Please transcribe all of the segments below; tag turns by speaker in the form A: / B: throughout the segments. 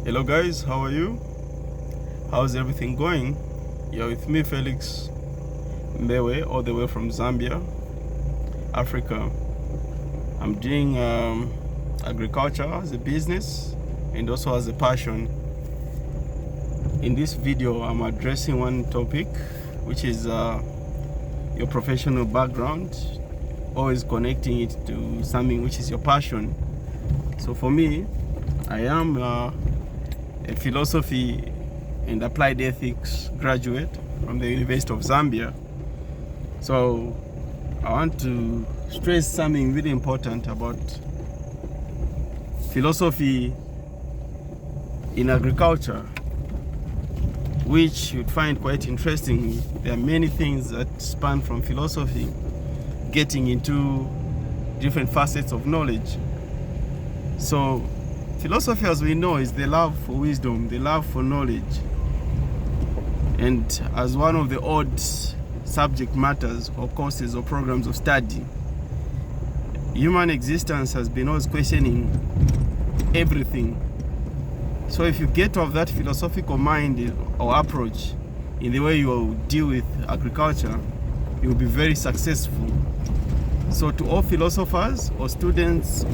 A: Hello guys, how are you? How's everything going? You're with me, Felix Mbewe, all the way from Zambia, Africa. I'm doing agriculture as a business and also as a passion. In this video, I'm addressing one topic, which is your professional background, always connecting it to something which is your passion. So for me, I am a philosophy and applied ethics graduate from the University of Zambia. So I want to stress something really important about philosophy in agriculture, which you'd find quite interesting. There are many things that span from philosophy, getting into different facets of knowledge. So philosophy, as we know, is the love for wisdom, the love for knowledge. And as one of the odd subject matters or courses or programs of study, human existence has been always questioning everything. So if you get to have that philosophical mind or approach in the way you will deal with agriculture, you will be very successful. So to all philosophers or students,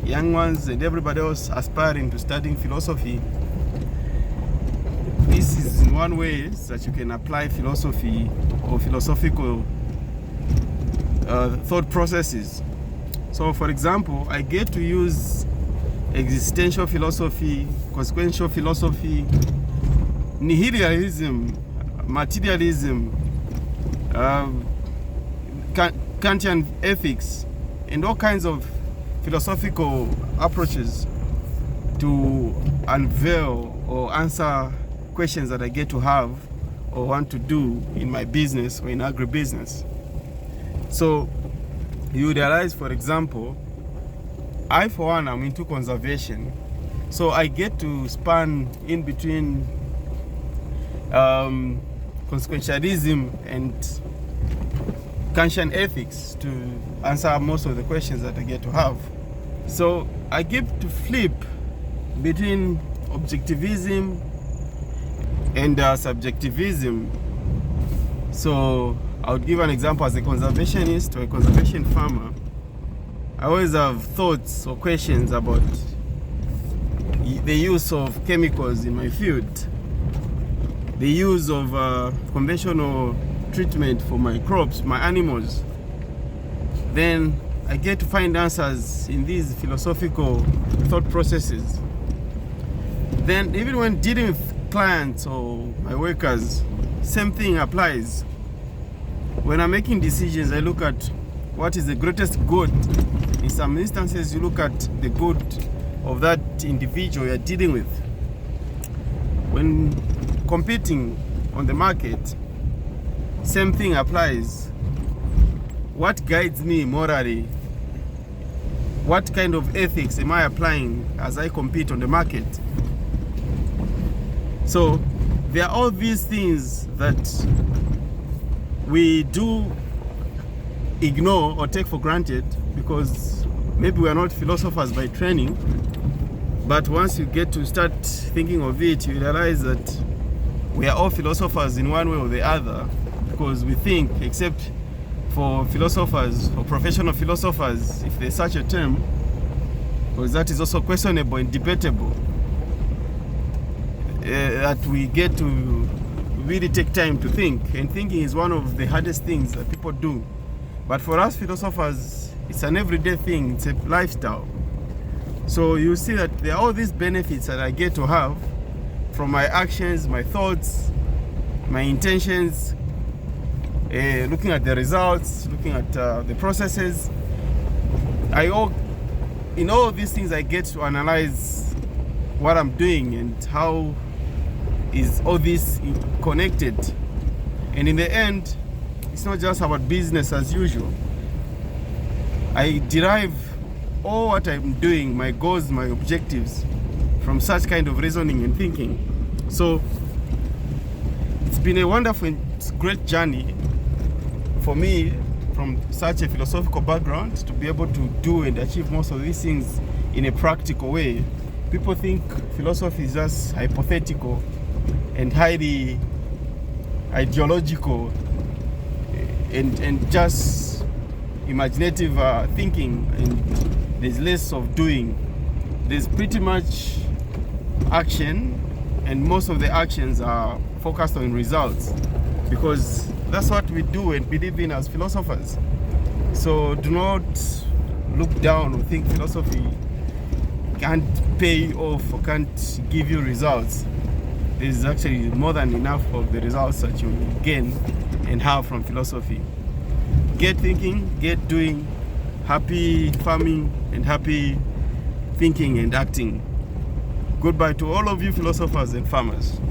A: young ones and everybody else aspiring to studying philosophy, this is one way that you can apply philosophy or philosophical thought processes. So for example, I get to use existential philosophy, consequential philosophy, nihilism, materialism, Kantian ethics, and all kinds of philosophical approaches to unveil or answer questions that I get to have or want to do in my business or in agribusiness. So you realize, for example, I for one am into conservation, so I get to span in between consequentialism and Kantian ethics to answer most of the questions that I get to have. So I get to flip between objectivism and subjectivism. So I would give an example. As a conservationist or a conservation farmer, I always have thoughts or questions about the use of chemicals in my field, the use of conventional treatment for my crops, my animals. Then I get to find answers in these philosophical thought processes. Then even when dealing with clients or my workers, same thing applies. When I'm making decisions, I look at what is the greatest good. In some instances, you look at the good of that individual you're dealing with. When competing on the market, same thing applies. What guides me morally? What kind of ethics am I applying as I compete on the market? So there are all these things that we do ignore or take for granted because maybe we are not philosophers by training, but once you get to start thinking of it, you realize that we are all philosophers in one way or the other, because we think, except for philosophers or professional philosophers, if there's such a term, because that is also questionable and debatable, that we get to really take time to think. And thinking is one of the hardest things that people do. But for us philosophers, it's an everyday thing, it's a lifestyle. So you see that there are all these benefits that I get to have from my actions, my thoughts, my intentions, looking at the results, looking at the processes. In all these things, I get to analyze what I'm doing and how is all this connected. And in the end, it's not just about business as usual. I derive all what I'm doing, my goals, my objectives, from such kind of reasoning and thinking. So it's been a wonderful and great journey for me from such a philosophical background to be able to do and achieve most of these things in a practical way People think philosophy is just hypothetical and highly ideological and just imaginative thinking, and there's less of doing. There's pretty much action, and most of the actions are focused on results, because that's what we do and believe in as philosophers. So do not look down or think philosophy can't pay off or can't give you results. There's actually more than enough of the results that you gain and have from philosophy. Get thinking, get doing, happy farming and happy thinking and acting. Goodbye to all of you philosophers and farmers.